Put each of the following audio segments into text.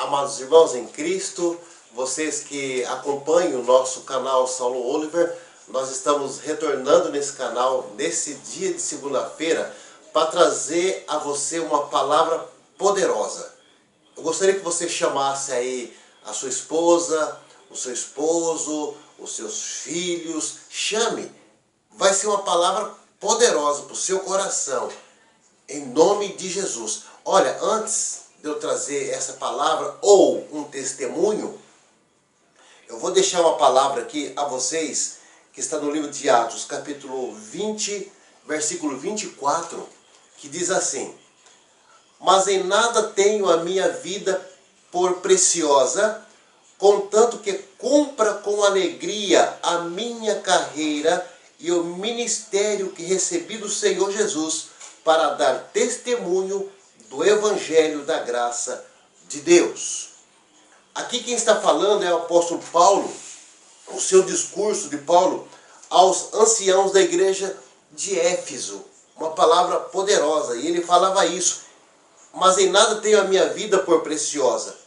Amados irmãos em Cristo, vocês que acompanham o nosso canal Saulo Oliver, nós estamos retornando nesse canal, nesse dia de segunda-feira, para trazer a você uma palavra poderosa. Eu gostaria que você chamasse aí a sua esposa, o seu esposo, os seus filhos, chame. Vai ser uma palavra poderosa para o seu coração, em nome de Jesus. Olha, antes de eu trazer essa palavra ou um testemunho, eu vou deixar uma palavra aqui a vocês, que está no livro de Atos, capítulo 20, versículo 24, que diz assim: mas em nada tenho a minha vida por preciosa, contanto que cumpra com alegria a minha carreira e o ministério que recebi do Senhor Jesus, para dar testemunho do Evangelho da graça de Deus. Aqui quem está falando é o apóstolo Paulo, o seu discurso de Paulo aos anciãos da igreja de Éfeso. Uma palavra poderosa, e ele falava isso: mas em nada tenho a minha vida por preciosa,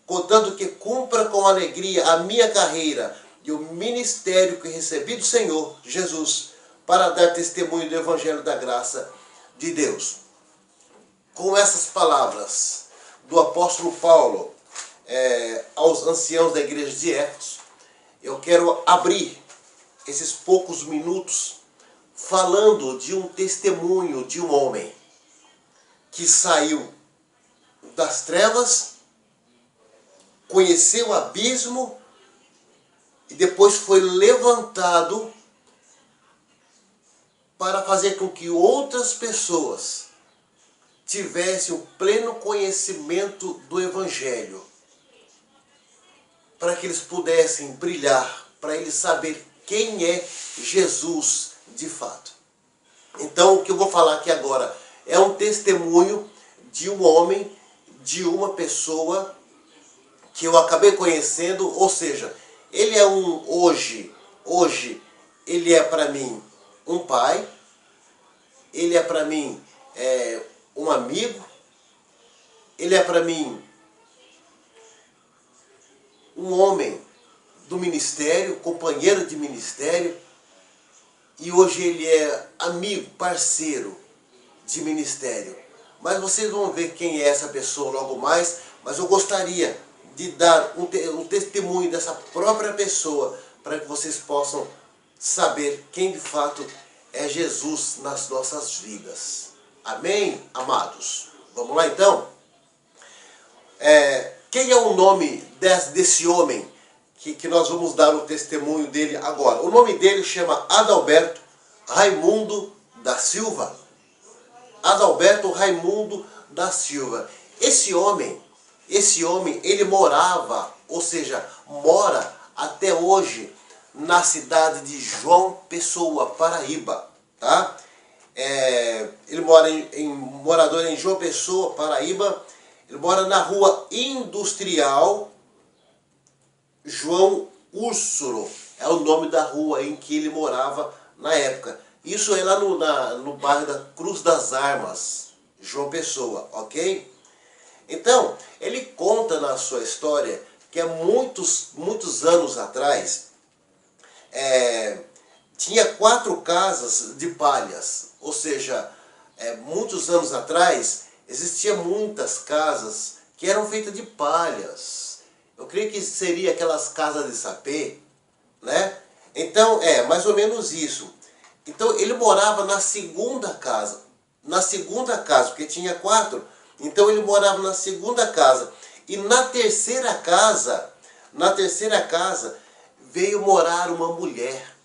contanto que cumpra com alegria a minha carreira e o ministério que recebi do Senhor Jesus, para dar testemunho do Evangelho da graça de Deus. Com essas palavras do apóstolo Paulo aos anciãos da igreja de Éfeso, eu quero abrir esses poucos minutos falando de um testemunho de um homem que saiu das trevas, conheceu o abismo e depois foi levantado para fazer com que outras pessoas tivessem o pleno conhecimento do Evangelho, para que eles pudessem brilhar, para eles saber quem é Jesus de fato. Então, o que eu vou falar aqui agora é um testemunho de um homem, de uma pessoa que eu acabei conhecendo, ou seja, ele é hoje ele é para mim um pai, ele é para mim um amigo, ele é para mim um homem do ministério, companheiro de ministério, e hoje ele é amigo, parceiro de ministério. Mas vocês vão ver quem é essa pessoa logo mais, mas eu gostaria de dar um testemunho dessa própria pessoa, para que vocês possam saber quem de fato é Jesus nas nossas vidas. Amém, amados? Vamos lá então? Quem é o nome desse homem que nós vamos dar o testemunho dele agora? O nome dele chama Adalberto Raimundo da Silva. Adalberto Raimundo da Silva. Esse homem, ele morava, ou seja, mora até hoje na cidade de João Pessoa, Paraíba, tá? Ele morador em João Pessoa, Paraíba. Ele mora na rua Industrial João Úrsuro. É o nome da rua em que ele morava na época. Isso é lá no bairro da Cruz das Armas, João Pessoa, ok? Então, ele conta na sua história que há muitos anos atrás, tinha 4 casas de palhas, ou seja, muitos anos atrás existiam muitas casas que eram feitas de palhas. Eu creio que seria aquelas casas de sapê, né? Então, mais ou menos isso. Então, ele morava na segunda casa, porque tinha 4, então ele morava na segunda casa. E na terceira casa veio morar uma mulher.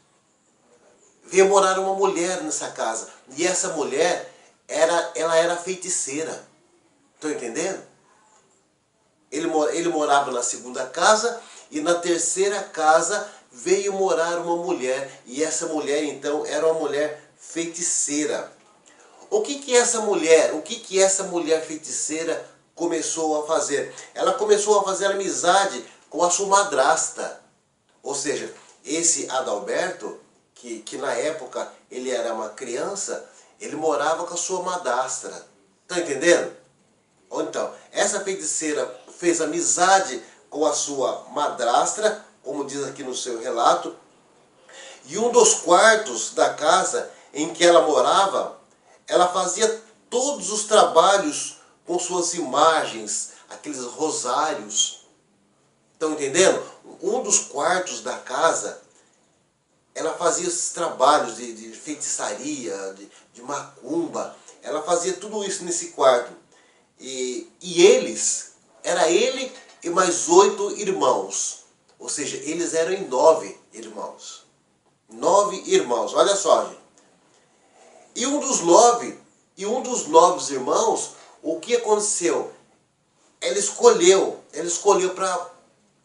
Veio morar uma mulher nessa casa. E essa mulher, ela era feiticeira. Estão entendendo? Ele morava na segunda casa e na terceira casa veio morar uma mulher. E essa mulher, então, era uma mulher feiticeira. O que essa mulher feiticeira começou a fazer? Ela começou a fazer amizade com a sua madrasta. Ou seja, esse Adalberto, que na época ele era uma criança, ele morava com a sua madrasta. Estão entendendo? Então, essa feiticeira fez amizade com a sua madrastra, como diz aqui no seu relato, e um dos quartos da casa em que ela morava, ela fazia todos os trabalhos com suas imagens, aqueles rosários. Estão entendendo? Um dos quartos da casa, ela fazia esses trabalhos de feitiçaria, de macumba. Ela fazia tudo isso nesse quarto. E era ele e mais 8 irmãos. Ou seja, eles eram em 9 irmãos. 9 irmãos, olha só, gente. E um dos 9 irmãos, o que aconteceu? Ela escolheu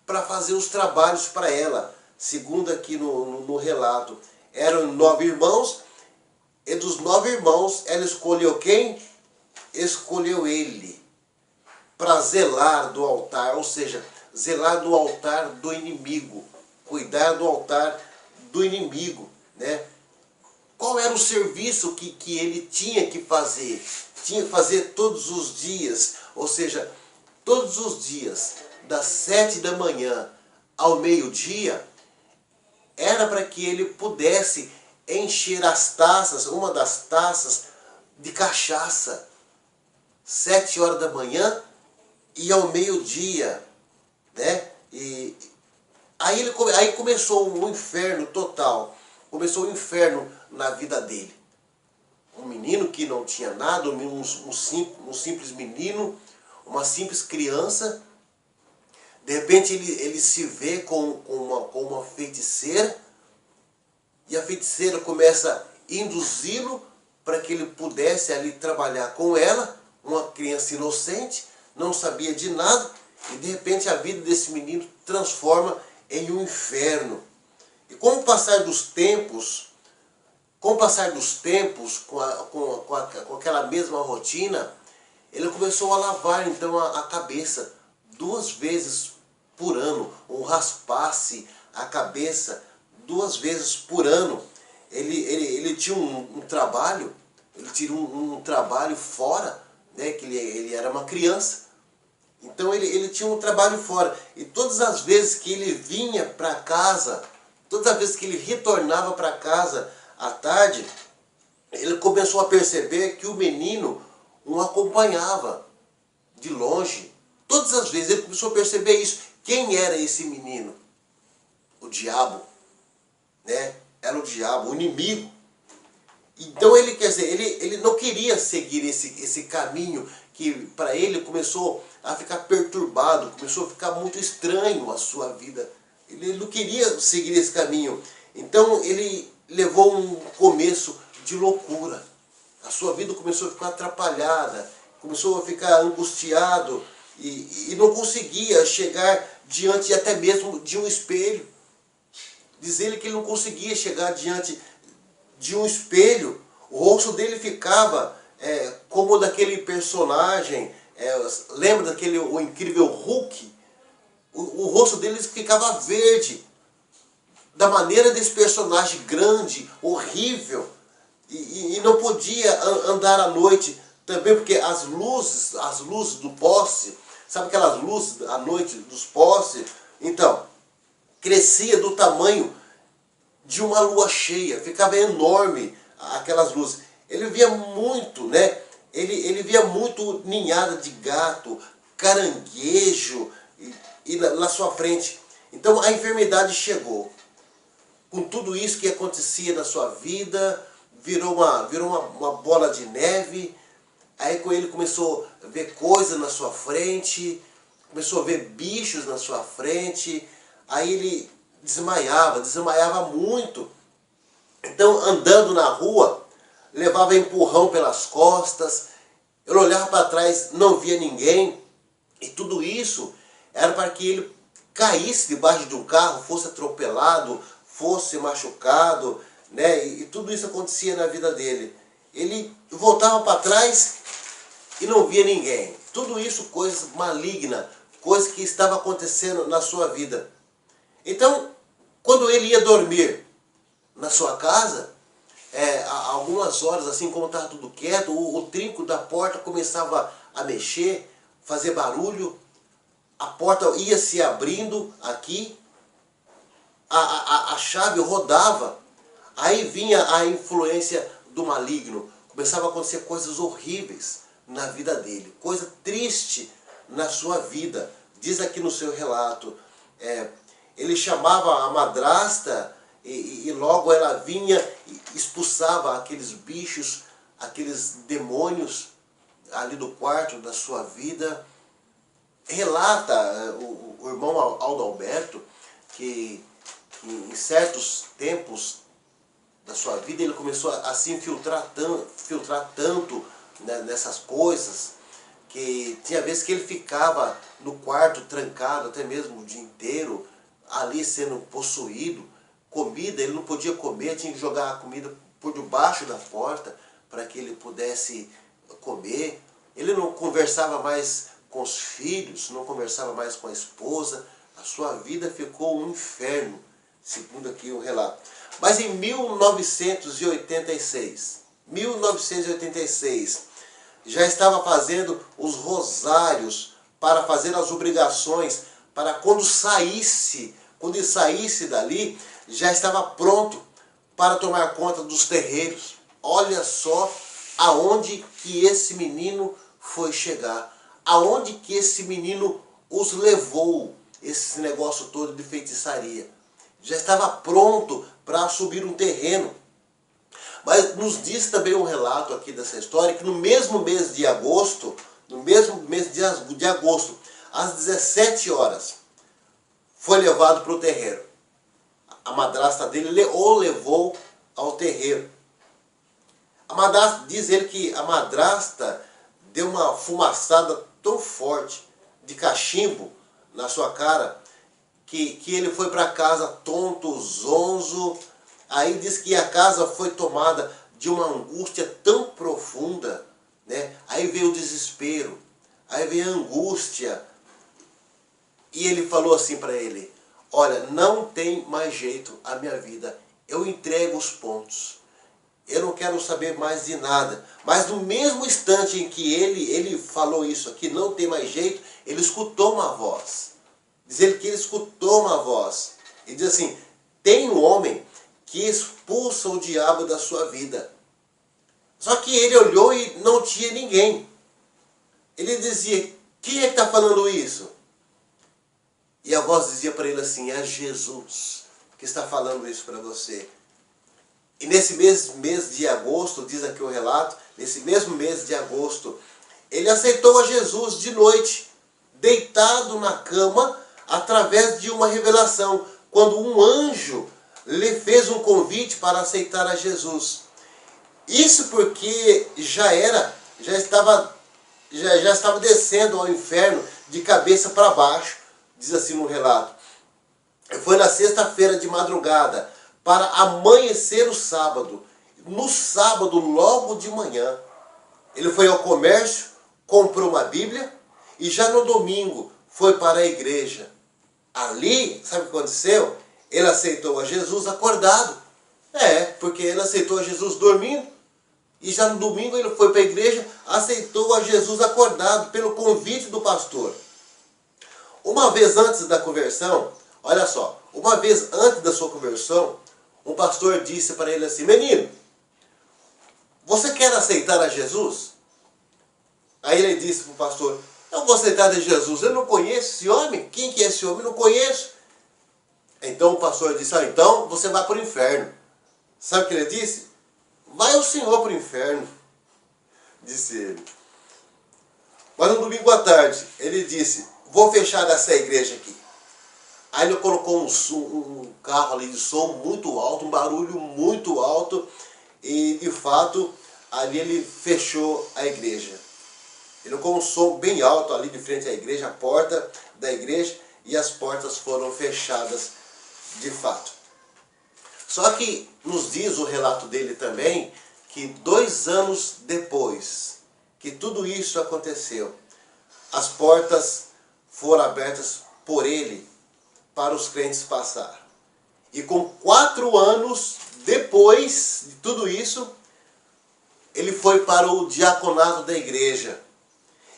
para fazer os trabalhos para ela. Segundo aqui no relato, eram 9 irmãos, e dos 9 irmãos, ela escolheu quem? Escolheu ele, para zelar do altar, ou seja, zelar do altar do inimigo, cuidar do altar do inimigo, né? Qual era o serviço que ele tinha que fazer? Tinha que fazer todos os dias, ou seja, todos os dias, das 7 da manhã ao meio-dia, era para que ele pudesse encher as taças, uma das taças de cachaça, 7 horas da manhã e ao meio-dia, né? E aí começou um inferno total, começou um inferno na vida dele. Um menino que não tinha nada, um simples menino, uma simples criança, de repente ele se vê com uma feiticeira, e a feiticeira começa a induzi-lo para que ele pudesse ali trabalhar com ela, uma criança inocente, não sabia de nada, e de repente a vida desse menino transforma em um inferno. E com o passar dos tempos, com aquela mesma rotina, ele começou a lavar então a cabeça 2 vezes por ano, ou raspar-se a cabeça 2 vezes por ano. Ele tinha um trabalho, ele tinha um trabalho fora, né, que ele era uma criança. Então ele tinha um trabalho fora. E todas as vezes que ele vinha para casa, todas as vezes que ele retornava para casa à tarde, ele começou a perceber que o menino o acompanhava de longe. Todas as vezes ele começou a perceber isso. Quem era esse menino? O diabo, né? Era o diabo, o inimigo. Então ele não queria seguir esse caminho que para ele começou a ficar perturbado, começou a ficar muito estranho a sua vida. Ele não queria seguir esse caminho. Então ele levou um começo de loucura. A sua vida começou a ficar atrapalhada, começou a ficar angustiado e não conseguia chegar diante até mesmo de um espelho. Diz ele que ele não conseguia chegar diante de um espelho. O rosto dele ficava como o daquele personagem, lembra o incrível Hulk? O rosto dele ficava verde, da maneira desse personagem grande, horrível, e não podia andar à noite também, porque as luzes do poste, sabe aquelas luzes à noite dos postes? Então, crescia do tamanho de uma lua cheia, ficava enorme aquelas luzes. Ele via muito, né? Ele via muito ninhada de gato, caranguejo e na sua frente. Então a enfermidade chegou. Com tudo isso que acontecia na sua vida, virou uma bola de neve. Aí ele começou a ver coisas na sua frente, começou a ver bichos na sua frente. Aí ele desmaiava muito. Então, andando na rua, levava empurrão pelas costas. Ele olhava para trás, não via ninguém. E tudo isso era para que ele caísse debaixo de um carro, fosse atropelado, fosse machucado, né? E tudo isso acontecia na vida dele. Ele voltava para trás e não via ninguém. Tudo isso coisas malignas, coisas que estavam acontecendo na sua vida. Então, quando ele ia dormir na sua casa, algumas horas, assim como estava tudo quieto, o trinco da porta começava a mexer, fazer barulho. a porta ia se abrindo aqui, a chave rodava, aí vinha a influência do maligno, começava a acontecer coisas horríveis na vida dele, coisa triste na sua vida. Diz aqui no seu relato, ele chamava a madrasta e logo ela vinha e expulsava aqueles bichos, aqueles demônios ali do quarto da sua vida. Relata o irmão Aldo Alberto que em certos tempos da sua vida ele começou a se infiltrar tanto, né, nessas coisas, que tinha vezes que ele ficava no quarto trancado até mesmo o dia inteiro, ali sendo possuído. Comida, ele não podia comer, tinha que jogar a comida por debaixo da porta para que ele pudesse comer. Ele não conversava mais com os filhos, não conversava mais com a esposa. A sua vida ficou um inferno, segundo aqui o relato. Mas em 1986, já estava fazendo os rosários para fazer as obrigações, para quando ele saísse dali, já estava pronto para tomar conta dos terreiros. Olha só aonde que esse menino foi chegar, aonde que esse menino os levou, esse negócio todo de feitiçaria. Já estava pronto para assumir um terreno. Mas nos diz também um relato aqui dessa história que no mesmo mês de agosto, às 17 horas, foi levado para o terreiro. A madrasta dele o levou ao terreiro. A madrasta, diz ele que a madrasta deu uma fumaçada tão forte de cachimbo na sua cara que ele foi para casa tonto, zonzo. Aí diz que a casa foi tomada de uma angústia tão profunda, né? Aí veio o desespero, aí veio a angústia. E ele falou assim para ele: olha, não tem mais jeito a minha vida, eu entrego os pontos, eu não quero saber mais de nada. Mas no mesmo instante em que ele falou isso aqui, não tem mais jeito, ele escutou uma voz. Diz ele que ele escutou uma voz. E diz assim: tem um homem que expulsa o diabo da sua vida. Só que ele olhou e não tinha ninguém. Ele dizia: quem é que está falando isso? E a voz dizia para ele assim: é Jesus que está falando isso para você. E nesse mês de agosto, diz aqui o relato, nesse mesmo mês de agosto, ele aceitou a Jesus de noite, deitado na cama, através de uma revelação, quando um anjo lhe fez um convite para aceitar a Jesus. Isso porque já estava descendo ao inferno de cabeça para baixo, diz assim no relato. Foi na sexta-feira de madrugada, para amanhecer o sábado. No sábado, logo de manhã, ele foi ao comércio, comprou uma Bíblia e já no domingo foi para a igreja. Ali, sabe o que aconteceu? Ele aceitou a Jesus acordado. Porque ele aceitou a Jesus dormindo. E já no domingo ele foi para a igreja, aceitou a Jesus acordado pelo convite do pastor. Uma vez antes da conversão, olha só, uma vez antes da sua conversão, um pastor disse para ele assim: menino, você quer aceitar a Jesus? Aí ele disse para o pastor: eu vou aceitar a Jesus, eu não conheço esse homem. Quem que é esse homem? Eu não conheço. Então o pastor disse: então você vai para o inferno. Sabe o que ele disse? Vai o senhor para o inferno, disse ele. Mas no domingo à tarde, ele disse: vou fechar essa igreja aqui. Aí ele colocou um carro ali de som muito alto, um barulho muito alto, e de fato ali ele fechou a igreja. Ele colocou um som bem alto ali de frente à igreja, a porta da igreja, e as portas foram fechadas de fato. Só que nos diz o relato dele também que 2 anos depois que tudo isso aconteceu, as portas foram abertas por ele para os crentes passar. E com 4 anos depois de tudo isso, ele foi para o diaconato da igreja.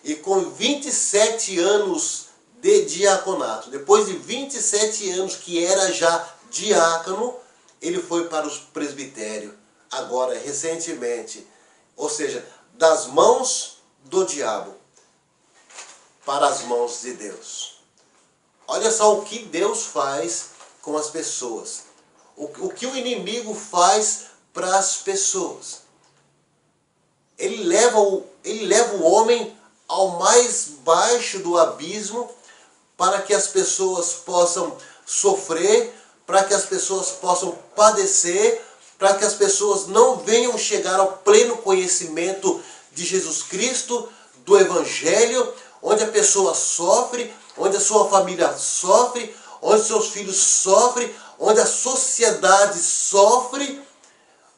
E com 27 anos de diaconato. Depois de 27 anos que era já diácono, ele foi para o presbitério, agora recentemente. Ou seja, das mãos do diabo para as mãos de Deus. Olha só o que Deus faz com as pessoas. O que o inimigo faz para as pessoas. Ele leva o homem ao mais baixo do abismo para que as pessoas possam sofrer, para que as pessoas possam padecer, para que as pessoas não venham chegar ao pleno conhecimento de Jesus Cristo, do Evangelho, onde a pessoa sofre, onde a sua família sofre, onde seus filhos sofrem, onde a sociedade sofre,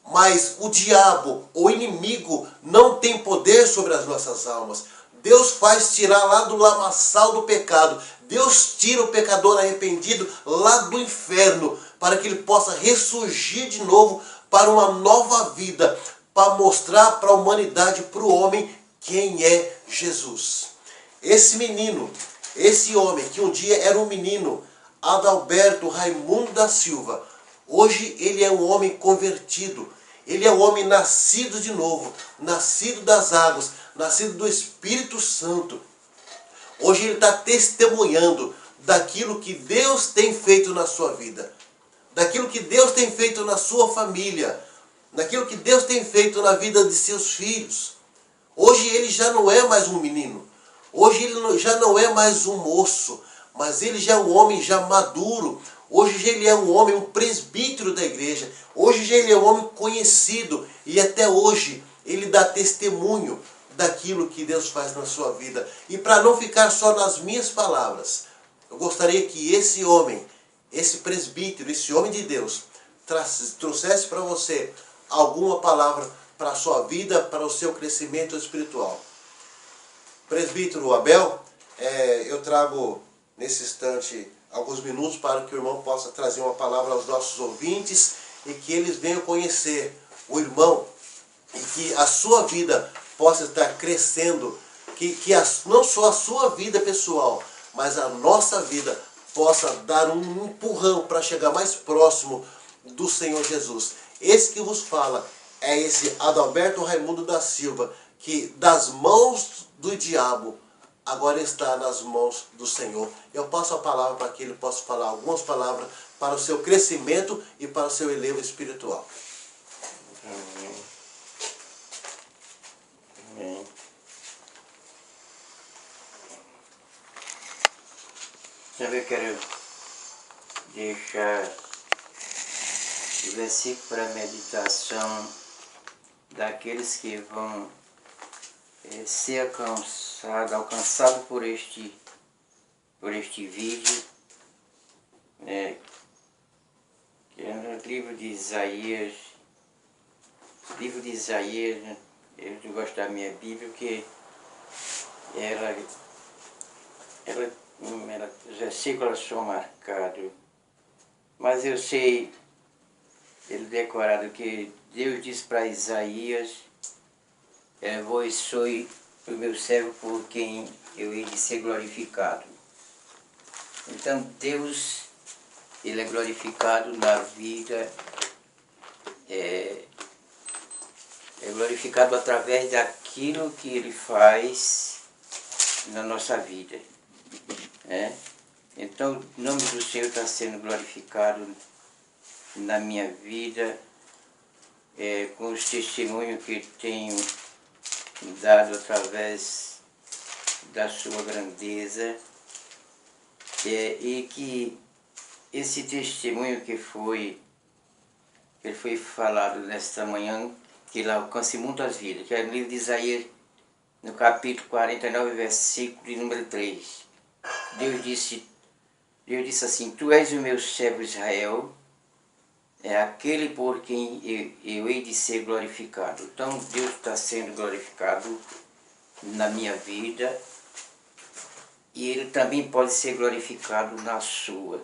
mas o diabo, o inimigo, não tem poder sobre as nossas almas. Deus faz tirar lá do lamaçal do pecado. Deus tira o pecador arrependido lá do inferno, para que ele possa ressurgir de novo para uma nova vida, para mostrar para a humanidade, para o homem, quem é Jesus. Esse menino, esse homem, que um dia era um menino, Adalberto Raimundo da Silva, hoje ele é um homem convertido. Ele é um homem nascido de novo, nascido das águas, nascido do Espírito Santo. Hoje ele está testemunhando daquilo que Deus tem feito na sua vida, daquilo que Deus tem feito na sua família, daquilo que Deus tem feito na vida de seus filhos. Hoje ele já não é mais um menino, hoje ele já não é mais um moço, mas ele já é um homem já maduro. Hoje ele é um homem, um presbítero da igreja. Hoje ele é um homem conhecido. E até hoje ele dá testemunho daquilo que Deus faz na sua vida. E para não ficar só nas minhas palavras, eu gostaria que esse homem, esse presbítero, esse homem de Deus, trouxesse para você alguma palavra para a sua vida, para o seu crescimento espiritual. Presbítero Abel, eu trago nesse instante alguns minutos para que o irmão possa trazer uma palavra aos nossos ouvintes e que eles venham conhecer o irmão e que a sua vida possa estar crescendo, que não só a sua vida pessoal, mas a nossa vida possa dar um empurrão para chegar mais próximo do Senhor Jesus. Esse que vos fala é esse Adalberto Raimundo da Silva, que das mãos do diabo agora está nas mãos do Senhor. Eu passo a palavra para que ele possa falar algumas palavras para o seu crescimento e para o seu elevo espiritual. Amém. Amém. Eu quero deixar o versículo para a meditação daqueles que vão ser alcançado por este vídeo, que é no livro de Isaías. Livro de Isaías, eu gosto da minha Bíblia, porque os versículos são marcados, mas eu sei, ele decorado, que Deus diz para Isaías: vós sois o meu servo por quem eu hei de ser glorificado. Então Deus, ele é glorificado na vida, é glorificado através daquilo que ele faz na nossa vida. Então o nome do Senhor está sendo glorificado na minha vida, com os testemunhos que tenho dado através da sua grandeza, e que esse testemunho que foi falado nesta manhã, que ele alcance muitas vidas, que é no livro de Isaías, no capítulo 49, versículo de número 3. Deus disse assim: tu és o meu servo Israel, é aquele por quem eu hei de ser glorificado. Então Deus está sendo glorificado na minha vida, e ele também pode ser glorificado na sua,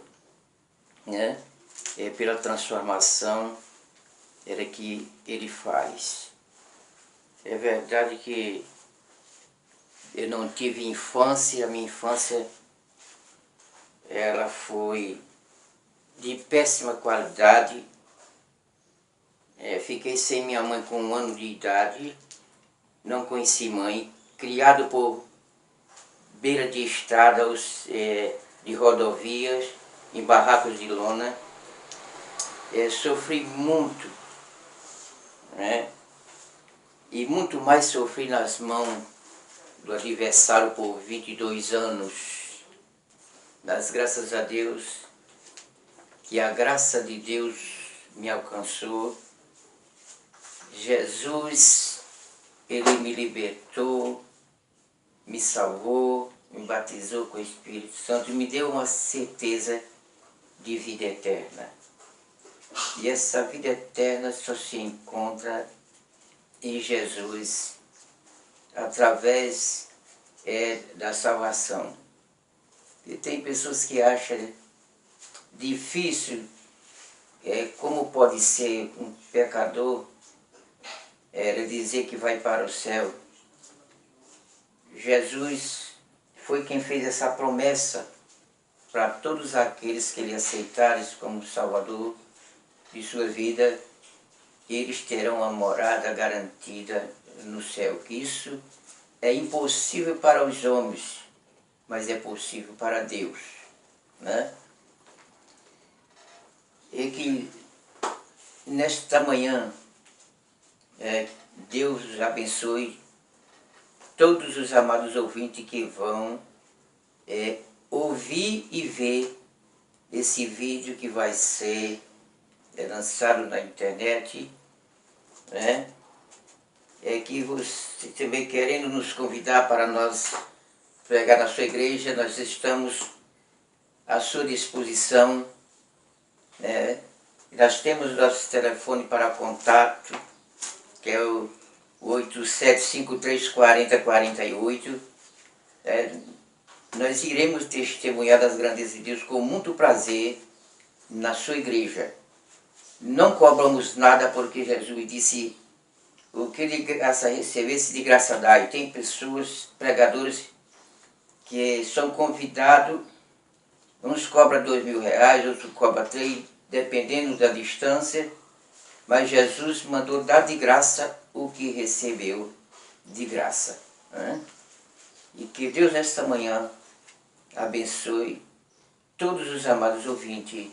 pela transformação que ele faz. É verdade que eu não tive infância, a minha infância foi de péssima qualidade. Fiquei sem minha mãe com 1 ano de idade, não conheci mãe, criado por beira de estradas, de rodovias, em barracos de lona. Sofri muito, né? E muito mais sofri nas mãos do adversário por 22 anos. Mas graças a Deus, que a graça de Deus me alcançou. Jesus, Ele me libertou, me salvou, me batizou com o Espírito Santo e me deu uma certeza de vida eterna. E essa vida eterna só se encontra em Jesus, através da salvação. E tem pessoas que acham difícil, como pode ser um pecador dizer que vai para o céu. Jesus foi quem fez essa promessa para todos aqueles que Ele aceitaram como Salvador de sua vida. Eles terão uma morada garantida no céu. Que isso é impossível para os homens, mas é possível para Deus, né? E que nesta manhã Deus abençoe todos os amados ouvintes que vão ouvir e ver esse vídeo que vai ser lançado na internet, né? Que você também querendo nos convidar para nós pregar na sua igreja, nós estamos à sua disposição, né? Nós temos nosso telefone para contato, que é o 87534048. Nós iremos testemunhar das grandezas de Deus com muito prazer na sua igreja. Não cobramos nada, porque Jesus disse: o que de graça recebesse, de graça dá. E tem pessoas, pregadores, que são convidados, uns cobram R$2.000, outros cobram 3, dependendo da distância, mas Jesus mandou dar de graça o que recebeu de graça, né? E que Deus nesta manhã abençoe todos os amados ouvintes,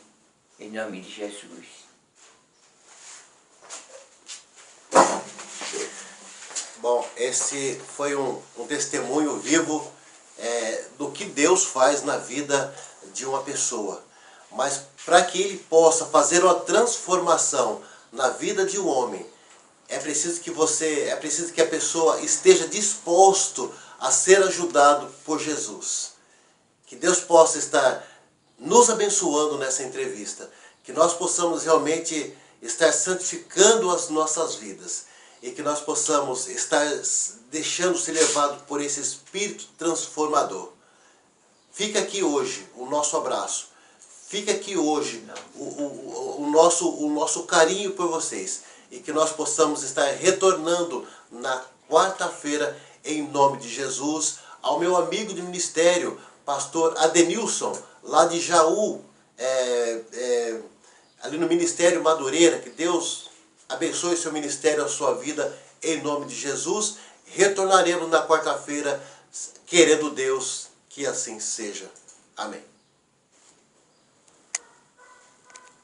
em nome de Jesus. Bom, esse foi um testemunho vivo do que Deus faz na vida de uma pessoa. Mas para que Ele possa fazer uma transformação na vida de um homem, é preciso que a pessoa esteja disposto a ser ajudado por Jesus. Que Deus possa estar nos abençoando nessa entrevista, que nós possamos realmente estar santificando as nossas vidas e que nós possamos estar deixando-se levado por esse Espírito transformador. Fica aqui hoje o nosso abraço, fica aqui hoje o nosso carinho por vocês, e que nós possamos estar retornando na quarta-feira, em nome de Jesus. Ao meu amigo de ministério, pastor Adenilson, lá de Jaú, ali no Ministério Madureira, que Deus abençoe seu ministério, a sua vida, em nome de Jesus. Retornaremos na quarta-feira, querendo Deus que assim seja. Amém.